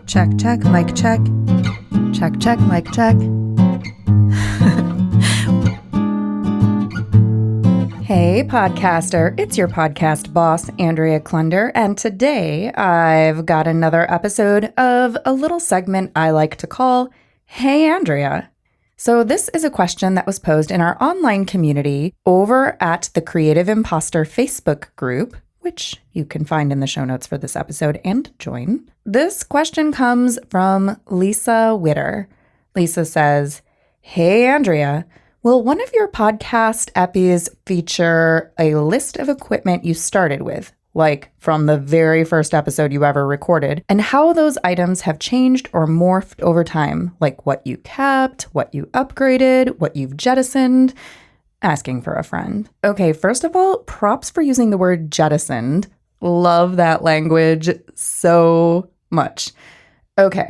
Check, check, mic check. Check, check, mic check. Hey, podcaster. It's your podcast boss, Andrea Klunder, and today I've got another episode of a little segment I like to call Hey, Andrea. So this is a question that was posed in our online community over at the Creative Impostor Facebook group, which you can find in the show notes for this episode and join. This question comes from Lisa Widder. Lisa says, Hey, Andrea, will one of your podcast epis feature a list of equipment you started with, like from the very first episode you ever recorded, and how those items have changed or morphed over time, like what you kept, what you upgraded, what you've jettisoned? Asking for a friend. Okay, first of all, props for using the word jettisoned. Love that language so much. Okay,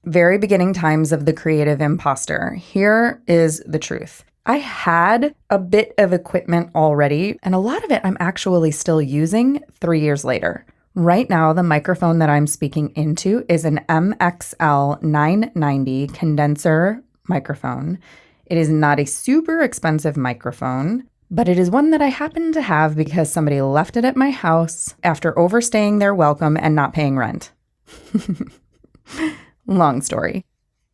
very beginning times of the Creative Impostor. Here is the truth. I had a bit of equipment already, and a lot of it I'm actually still using 3 years later. Right now, the microphone that I'm speaking into is an MXL 990 condenser microphone. It is not a super expensive microphone, but it is one that I happen to have because somebody left it at my house after overstaying their welcome and not paying rent. Long story.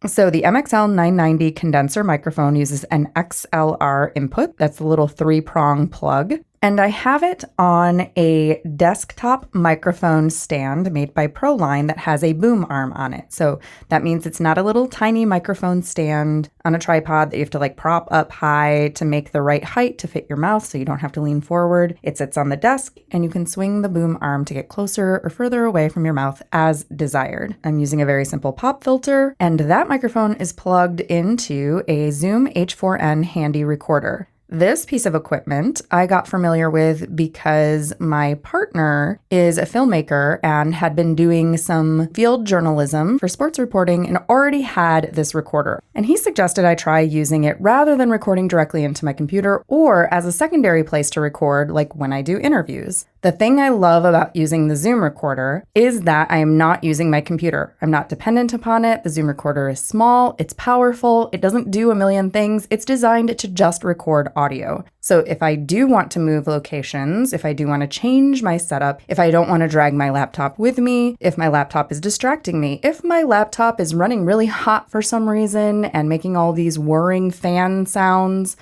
So the MXL 990 condenser microphone uses an XLR input. That's the little 3-prong plug. And I have it on a desktop microphone stand made by Proline that has a boom arm on it. So that means it's not a little tiny microphone stand on a tripod that you have to prop up high to make the right height to fit your mouth so you don't have to lean forward. It sits on the desk and you can swing the boom arm to get closer or further away from your mouth as desired. I'm using a very simple pop filter, and that microphone is plugged into a Zoom H4n handy recorder. This piece of equipment I got familiar with because my partner is a filmmaker and had been doing some field journalism for sports reporting and already had this recorder. And he suggested I try using it rather than recording directly into my computer or as a secondary place to record, like when I do interviews. The thing I love about using the Zoom recorder is that I am not using my computer. I'm not dependent upon it. The Zoom recorder is small, it's powerful, it doesn't do a million things. It's designed to just record audio. So if I do want to move locations, if I do want to change my setup, if I don't want to drag my laptop with me, if my laptop is distracting me, if my laptop is running really hot for some reason and making all these whirring fan sounds,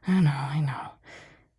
I know.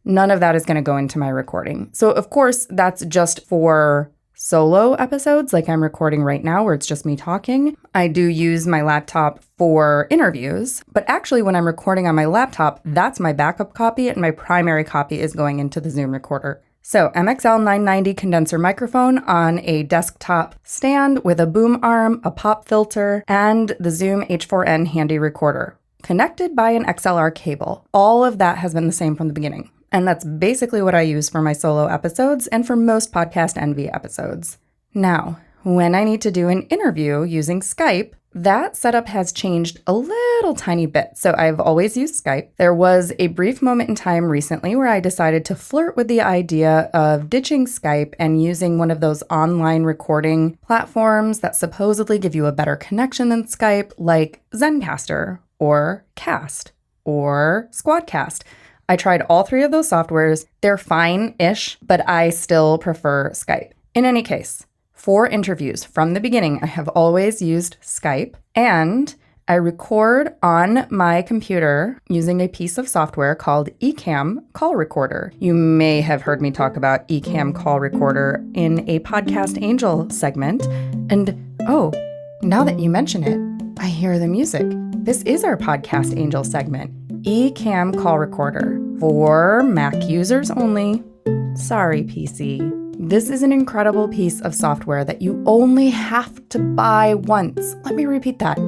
None of that is going to go into my recording. So of course, that's just for solo episodes like I'm recording right now where it's just me talking. I do use my laptop for interviews, but actually when I'm recording on my laptop, that's my backup copy and my primary copy is going into the Zoom recorder. So MXL 990 condenser microphone on a desktop stand with a boom arm, a pop filter, and the Zoom H4n handy recorder, connected by an XLR cable. All of that has been the same from the beginning. And that's basically what I use for my solo episodes and for most Podcast Envy episodes. Now, when I need to do an interview using Skype, that setup has changed a little tiny bit. So I've always used Skype. There was a brief moment in time recently where I decided to flirt with the idea of ditching Skype and using one of those online recording platforms that supposedly give you a better connection than Skype, like Zencastr or Cast or Squadcast. I tried all 3 of those softwares. They're fine-ish, but I still prefer Skype. In any case, for interviews from the beginning, I have always used Skype, and I record on my computer using a piece of software called Ecamm Call Recorder. You may have heard me talk about Ecamm Call Recorder in a Podcast Angel segment. And oh, now that you mention it, I hear the music. This is our Podcast Angel segment. Ecamm Call Recorder for Mac users only. Sorry, PC. This is an incredible piece of software that you only have to buy once. Let me repeat that.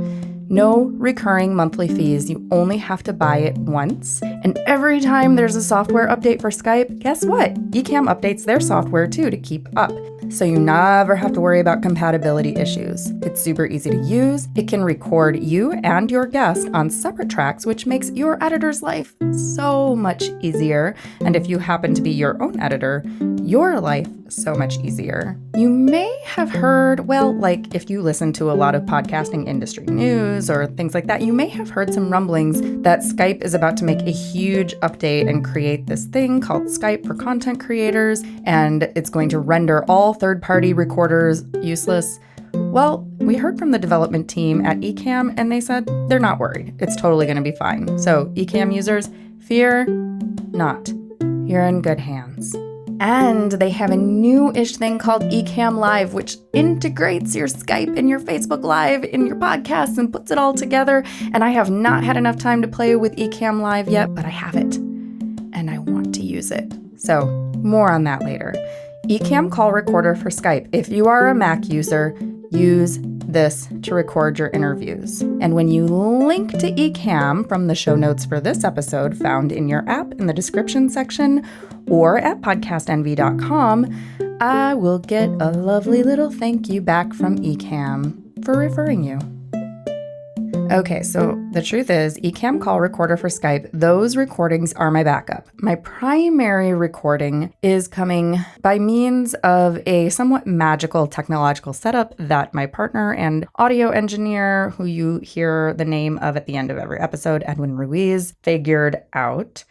No recurring monthly fees. You only have to buy it once. And every time there's a software update for Skype, guess what? Ecamm updates their software too to keep up. So you never have to worry about compatibility issues. It's super easy to use. It can record you and your guest on separate tracks, which makes your editor's life so much easier. And if you happen to be your own editor, your life so much easier. You may have heard, well, like if you listen to a lot of podcasting industry news or things like that, you may have heard some rumblings that Skype is about to make a huge update and create this thing called Skype for content creators, and it's going to render all third-party recorders useless. Well, we heard from the development team at Ecamm, and they said they're not worried. It's totally going to be fine. So Ecamm users, fear not. You're in good hands. And they have a new-ish thing called Ecamm Live, which integrates your Skype and your Facebook Live in your podcasts and puts it all together. And I have not had enough time to play with Ecamm Live yet, but I have it. And I want to use it. So more on that later. Ecamm Call Recorder for Skype. If you are a Mac user, use this to record your interviews. And when you link to Ecamm from the show notes for this episode found in your app in the description section or at podcastnv.com, I will get a lovely little thank you back from Ecamm for referring you. Okay, so the truth is, Ecamm Call Recorder for Skype, those recordings are my backup. My primary recording is coming by means of a somewhat magical technological setup that my partner and audio engineer, who you hear the name of at the end of every episode, Edwin Ruiz, figured out.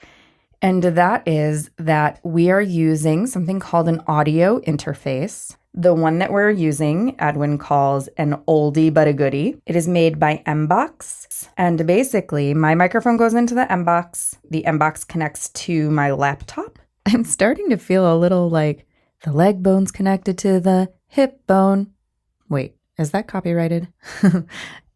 And that is that we are using something called an audio interface. The one that we're using, Edwin calls an oldie but a goodie. It is made by MBox. And basically, my microphone goes into the MBox. The MBox connects to my laptop. I'm starting to feel a little like the leg bone's connected to the hip bone. Wait, is that copyrighted?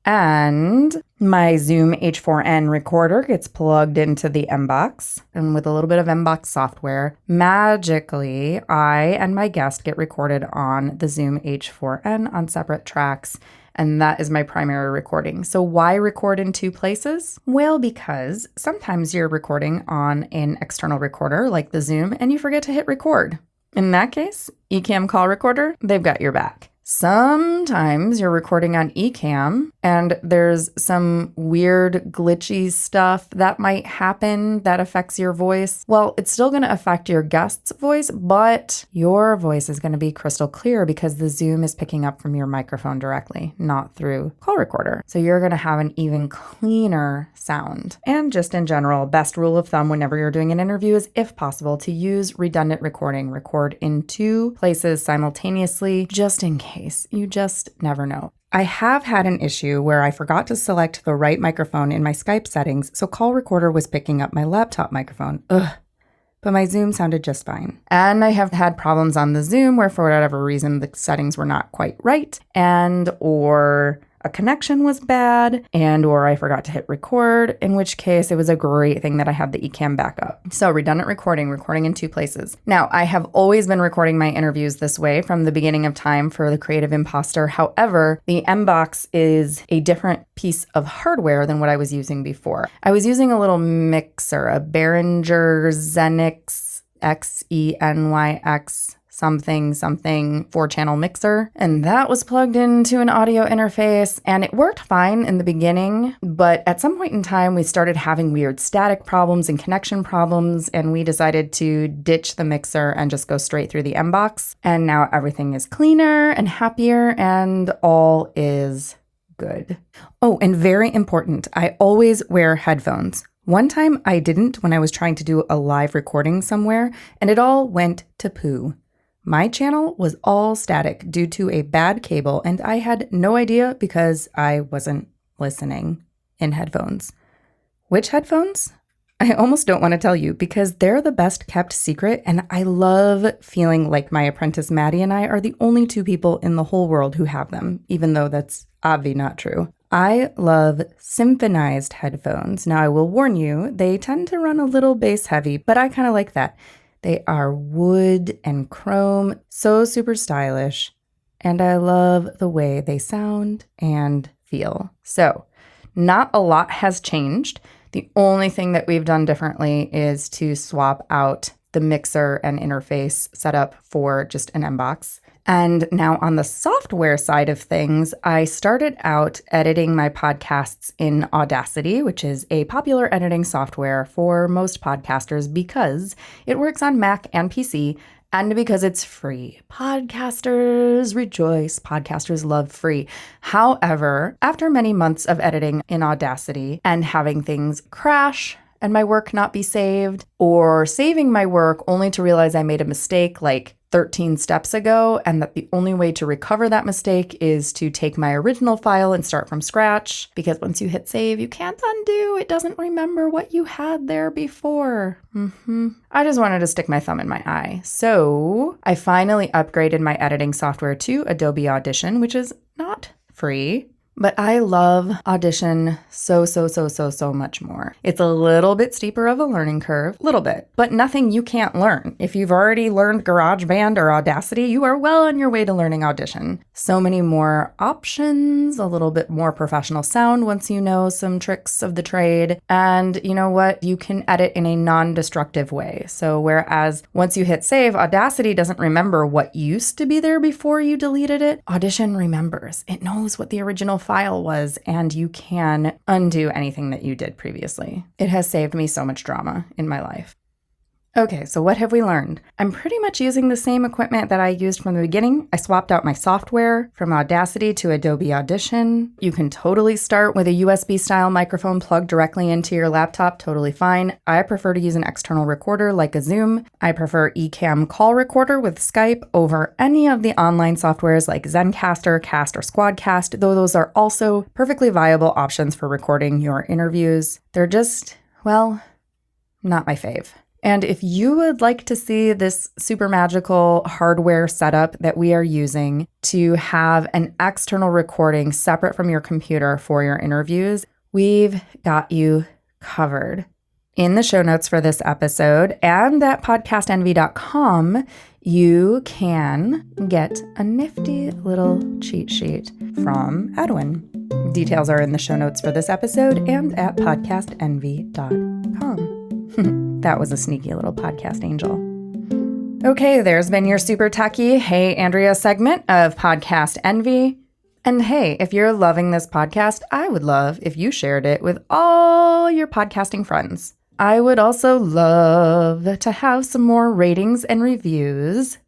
And my Zoom H4n recorder gets plugged into the MBox, and with a little bit of MBox software, magically, I and my guest get recorded on the Zoom H4n on separate tracks, and that is my primary recording. So why record in two places? Well, because sometimes you're recording on an external recorder like the Zoom, and you forget to hit record. In that case, Ecamm Call Recorder, they've got your back. Sometimes you're recording on Ecamm and there's some weird glitchy stuff that might happen that affects your voice. Well, it's still going to affect your guest's voice, but your voice is going to be crystal clear because the Zoom is picking up from your microphone directly, not through call recorder. So you're going to have an even cleaner sound. And just in general, best rule of thumb whenever you're doing an interview is, if possible, to use redundant recording. Record in two places simultaneously, just in case. You just never know. I have had an issue where I forgot to select the right microphone in my Skype settings, so Call Recorder was picking up my laptop microphone. Ugh. But my Zoom sounded just fine. And I have had problems on the Zoom where for whatever reason the settings were not quite right, and or a connection was bad, and or I forgot to hit record, in which case it was a great thing that I had the Ecamm backup. So redundant recording in two places. Now, I have always been recording my interviews this way from the beginning of time for the Creative Impostor. However, the MBox is a different piece of hardware than what I was using before. I was using a little mixer, a Behringer Xenix XENYX something 4-channel mixer, and that was plugged into an audio interface, and it worked fine in the beginning, but at some point in time we started having weird static problems and connection problems, and we decided to ditch the mixer and just go straight through the MBox, and now everything is cleaner and happier and all is good. Oh, and very important, I always wear headphones. One time I didn't when I was trying to do a live recording somewhere, and it all went to poo. My channel was all static due to a bad cable, and I had no idea because I wasn't listening in headphones. Which headphones? I almost don't want to tell you because they're the best kept secret, and I love feeling like my apprentice Maddie and I are the only two people in the whole world who have them, even though that's obviously not true. I love symphonized headphones. Now, I will warn you, they tend to run a little bass heavy, but I kind of like that. They are wood and chrome, so super stylish, and I love the way they sound and feel. So, not a lot has changed. The only thing that we've done differently is to swap out the mixer and interface setup for just an MBox. And now on the software side of things, I started out editing my podcasts in Audacity, which is a popular editing software for most podcasters because it works on Mac and PC, and because it's free. Podcasters rejoice. Podcasters love free. However, after many months of editing in Audacity and having things crash and my work not be saved, or saving my work only to realize I made a mistake like 13 steps ago, and that the only way to recover that mistake is to take my original file and start from scratch, because once you hit save, you can't undo. It doesn't remember what you had there before. I just wanted to stick my thumb in my eye. So I finally upgraded my editing software to Adobe Audition, which is not free. But I love Audition so much more. It's a little bit steeper of a learning curve, little bit, but nothing you can't learn. If you've already learned GarageBand or Audacity, you are well on your way to learning Audition. So many more options, a little bit more professional sound once you know some tricks of the trade. And you know what? You can edit in a non-destructive way. So whereas once you hit save, Audacity doesn't remember what used to be there before you deleted it, Audition remembers. It knows what the original file was, and you can undo anything that you did previously. It has saved me so much drama in my life. Okay, so what have we learned? I'm pretty much using the same equipment that I used from the beginning. I swapped out my software from Audacity to Adobe Audition. You can totally start with a USB-style microphone plugged directly into your laptop, totally fine. I prefer to use an external recorder like a Zoom. I prefer Ecamm Call Recorder with Skype over any of the online softwares like Zencastr, Cast, or Squadcast, though those are also perfectly viable options for recording your interviews. They're just, well, not my fave. And if you would like to see this super magical hardware setup that we are using to have an external recording separate from your computer for your interviews, we've got you covered. In the show notes for this episode and at podcastenvy.com, you can get a nifty little cheat sheet from Edwin. Details are in the show notes for this episode and at podcastenvy.com. That was a sneaky little podcast angel. Okay, there's been your super techie Hey Andrea segment of Podcast Envy. And hey, if you're loving this podcast, I would love if you shared it with all your podcasting friends. I would also love to have some more ratings and reviews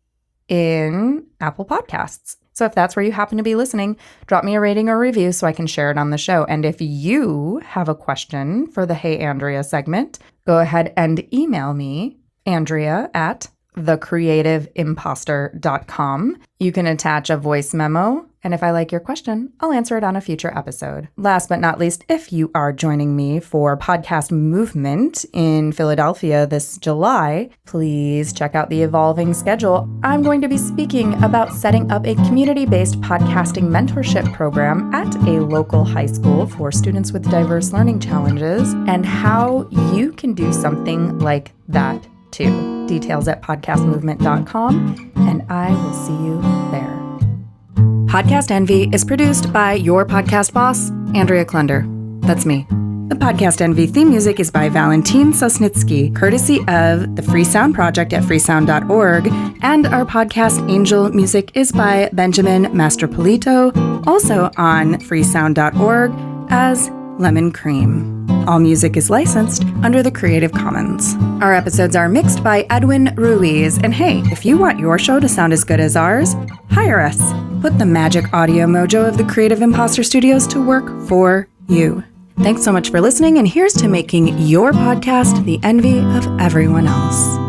in Apple Podcasts. So if that's where you happen to be listening, drop me a rating or review so I can share it on the show. And if you have a question for the Hey Andrea segment, go ahead and email me, Andrea at thecreativeimpostor.com. You can attach a voice memo, and if I like your question, I'll answer it on a future episode. Last but not least, if you are joining me for Podcast Movement in Philadelphia this July, please check out the evolving schedule. I'm going to be speaking about setting up a community-based podcasting mentorship program at a local high school for students with diverse learning challenges, and how you can do something like that too. Details at podcastmovement.com, and I will see you there. Podcast Envy is produced by your podcast boss, Andrea Klunder. That's me. The Podcast Envy theme music is by Valentin Sosnitsky, courtesy of the Free Sound Project at freesound.org, and our podcast Angel music is by Benjamin Mastropolito, also on freesound.org as Lemon Cream. All music is licensed under the Creative Commons. Our episodes are mixed by Edwin Ruiz. And hey, if you want your show to sound as good as ours, hire us. Put the magic audio mojo of the Creative Impostor Studios to work for you. Thanks so much for listening, and here's to making your podcast the envy of everyone else.